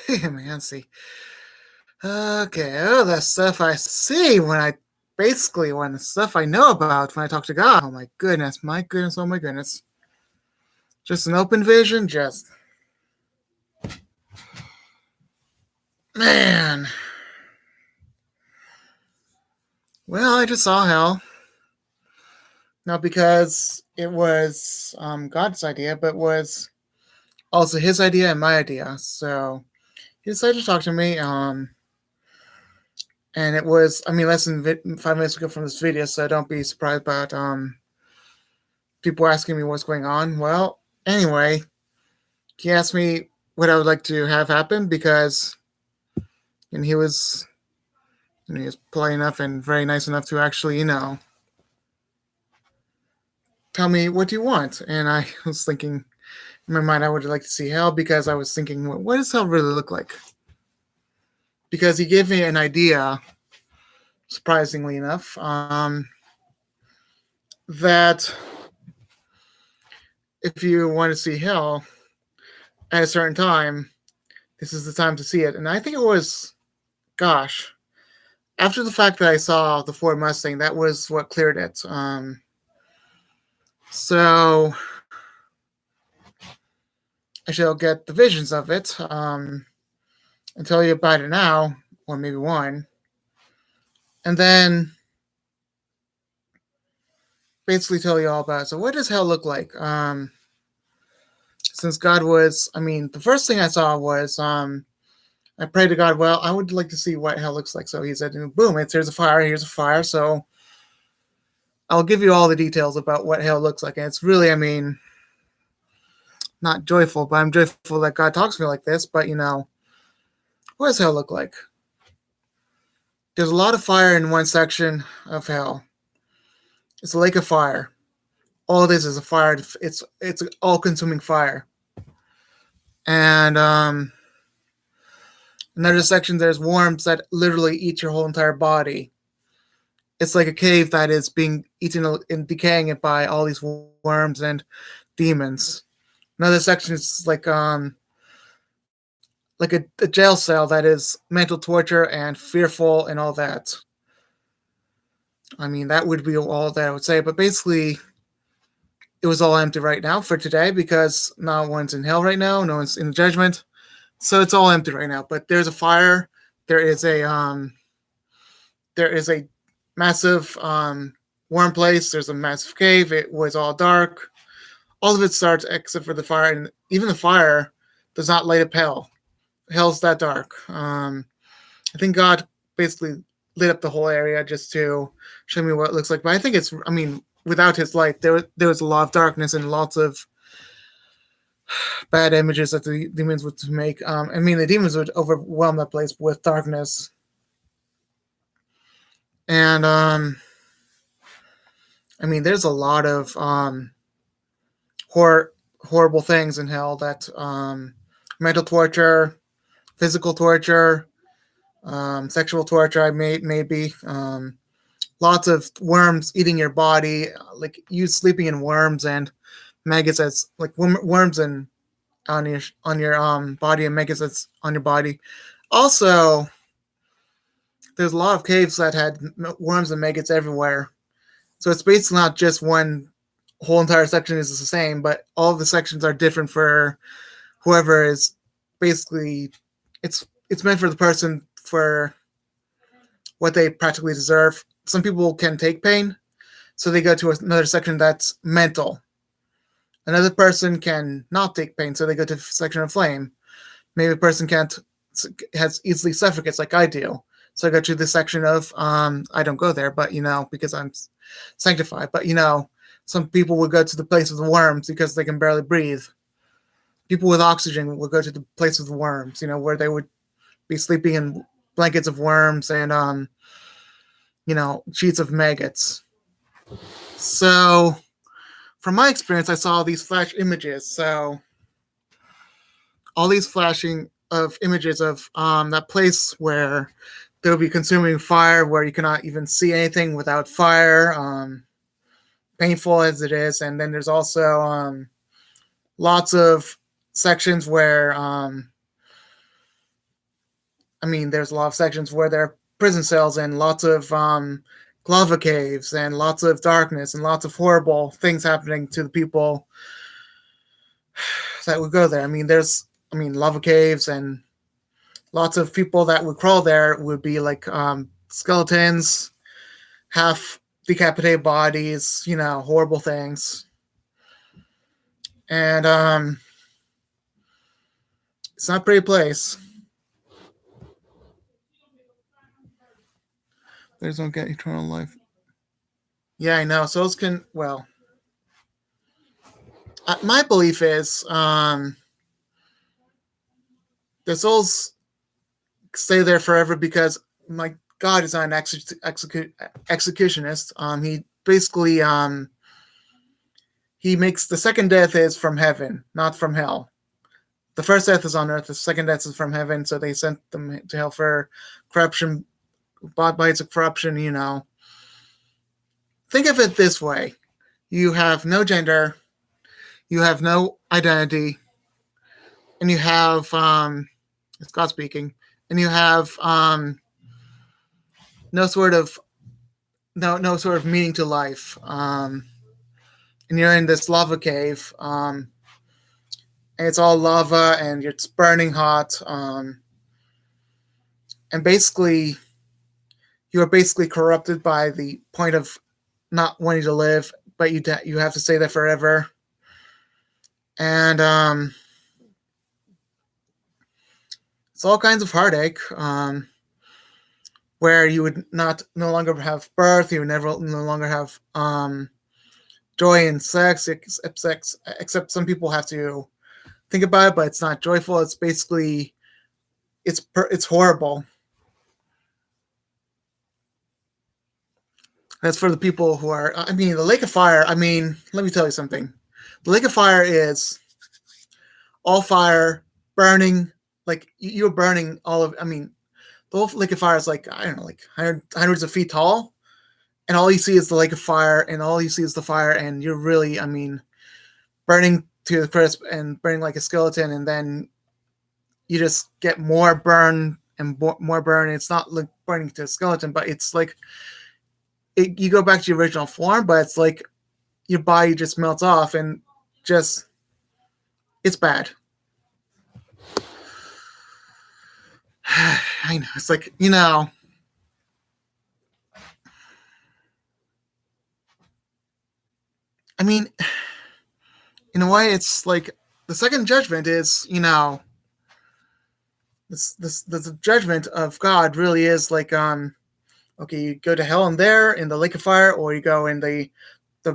Man, see. Okay, oh, the stuff I see when the stuff I know about when I talk to God. Oh my goodness, oh my goodness. Just an open vision, man. Well, I just saw hell. Not because it was God's idea, but was also his idea and my idea. So he decided to talk to me. And it was, I mean, less than 5 minutes ago from this video, so don't be surprised about people asking me what's going on. Well, anyway, he asked me what I would like to have happen because, and he was polite enough and very nice enough to actually, tell me what do you want. And I was thinking in my mind I would like to see hell because I was thinking, what does hell really look like? Because he gave me an idea, surprisingly enough, that if you want to see hell at a certain time, this is the time to see it. And I think it was, gosh, after the fact that I saw the Ford Mustang, that was what cleared it. So I shall get the visions of it and tell you about it now, or maybe one. And then basically tell you all about it. So what does hell look like? Since God was, I mean, the first thing I saw was I prayed to God, well, I would like to see what hell looks like. So he said, boom, here's a fire, here's a fire. So I'll give you all the details about what hell looks like. And it's really, I mean, not joyful, but I'm joyful that God talks to me like this. But, what does hell look like? There's a lot of fire in one section of hell. It's a lake of fire. All this is a fire. It's all-consuming fire. And another section, there's worms that literally eat your whole entire body. It's like a cave that is being eaten and decaying by all these worms and demons. Another section is like a jail cell that is mental torture and fearful and all that. I mean, that would be all that I would say. But basically, it was all empty right now for today because no one's in hell right now. No one's in the judgment. So it's all empty right now. But there's a fire. There is a massive warm place. There's a massive cave. It was all dark. All of it starts except for the fire, and even the fire does not light up hell. Hell's that dark. I think God basically lit up the whole area just to show me what it looks like. But I think it's, I mean, without his light, there was a lot of darkness and lots of bad images that the demons would make. I mean, the demons would overwhelm that place with darkness. And I mean, there's a lot of horrible things in hell that mental torture, physical torture, sexual torture. Maybe lots of worms eating your body, like you sleeping in worms and maggots that's like worms and on your body and maggots that's on your body. Also, there's a lot of caves that had worms and maggots everywhere. So it's basically not just one whole entire section is the same, but all of the sections are different for whoever is basically it's meant for the person for what they practically deserve. Some people can take pain, so they go to another section that's mental. Another person can not take pain, so they go to a section of flame. Maybe a person has easily suffocates like I do, so I go to the section of I don't go there, but because I'm sanctified. But some people would go to the place of the worms because they can barely breathe. People with oxygen would go to the place of the worms, where they would be sleeping in blankets of worms and sheets of maggots. So, from my experience, I saw these flash images. So, all these flashing of images of that place where they'll be consuming fire, where you cannot even see anything without fire, painful as it is. And then there's also lots of sections where I mean, there's a lot of sections where there are prison cells and lots of lava caves and lots of darkness and lots of horrible things happening to the people that would go there. I mean, lava caves and lots of people that would crawl there would be like skeletons, half decapitated bodies, horrible things. And it's not a pretty place. There's no get eternal life. Yeah, I know. Souls can, well, my belief is the souls stay there forever because my God is not an executionist. He basically he makes the second death is from heaven, not from hell. The first death is on earth. The second death is from heaven. So they sent them to hell for corruption, bites of corruption. Think of it this way: you have no gender, you have no identity, and you have it's God speaking, and you have no sort of meaning to life. And you're in this lava cave, and it's all lava, and it's burning hot, and basically, you are basically corrupted by the point of not wanting to live, but you have to stay there forever, and it's all kinds of heartache. Where you would no longer have birth, you would no longer have joy in sex, except some people have to think about it, but it's not joyful. It's basically, it's horrible. That's for the people who are, the Lake of Fire, let me tell you something. The Lake of Fire is all fire, burning, like you're burning all of, the whole Lake of Fire is like, I don't know, like hundreds of feet tall, and all you see is the Lake of Fire, and all you see is the fire, and you're really, burning to the crisp and burning like a skeleton, and then you just get more burn and more burn. It's not like burning to a skeleton, but it's like you go back to your original form, but it's like your body just melts off, and just, it's bad. I know, it's like, in a way, it's like the second judgment is, the judgment of God really is like, okay, you go to hell in the Lake of Fire, or you go in the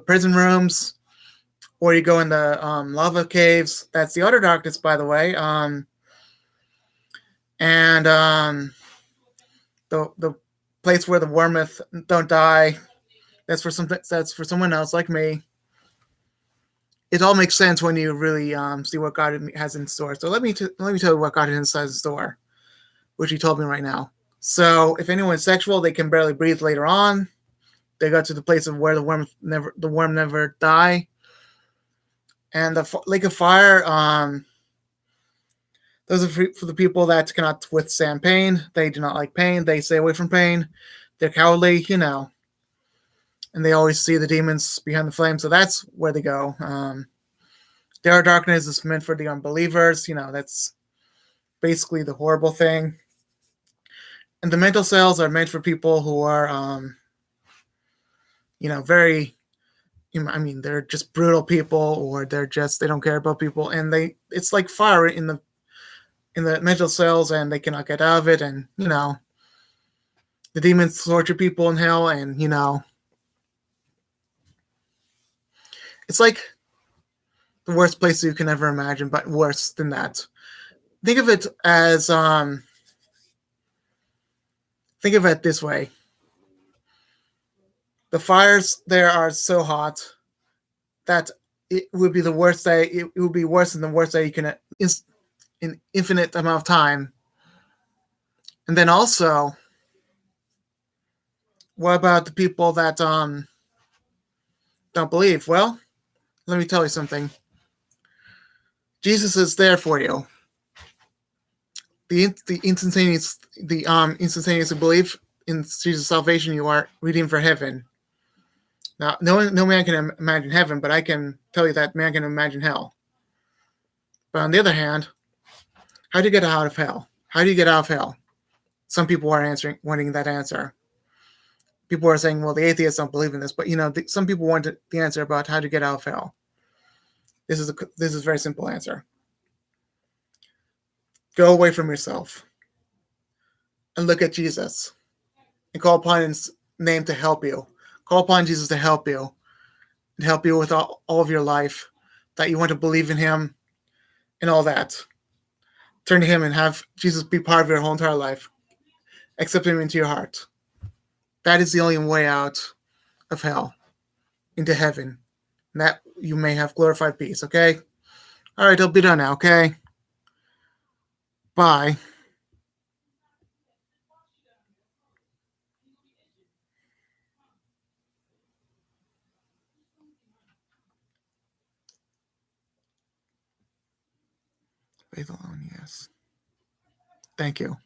prison rooms, or you go in the lava caves. That's the utter darkness, by the way. And the place where the Wormith don't die. That's for someone else like me. It all makes sense when you really see what God has in store. So let me tell you what God has in store, which He told me right now. So if anyone's sexual, they can barely breathe later on. They go to the place of where the worm never die. And the Lake of Fire, those are for the people that cannot withstand pain. They do not like pain. They stay away from pain. They're cowardly, and they always see the demons behind the flame. So that's where they go. Their darkness is meant for the unbelievers. That's basically the horrible thing. And the mental cells are meant for people who are, very, they're just brutal people, or they don't care about people. And it's like fire in the mental cells, and they cannot get out of it. And, the demons torture people in hell, and, it's like the worst place you can ever imagine, but worse than that. Think of it as, think of it this way. The fires there are so hot that it would be the worst day. It would be worse than the worst day you can in infinite amount of time. And then also, what about the people that don't believe? Well, let me tell you something. Jesus is there for you. the instantaneous belief in Jesus' salvation, you are redeemed for heaven. Now, no man can imagine heaven, but I can tell you that man can imagine hell. But on the other hand, how do you get out of hell? How do you get out of hell? Some people are wanting that answer. People are saying, well, the atheists don't believe in this, but some people want the answer about how to get out of hell. This is a very simple answer. Go away from yourself and look at Jesus and call upon his name to help you. Call upon Jesus to help you and help you with all of your life, that you want to believe in him and all that. Turn to him and have Jesus be part of your whole entire life. Accept him into your heart. That is the only way out of hell, into heaven. And that you may have glorified peace, okay? All right, I'll be done now, okay? Bye. Faith alone, yes. Thank you.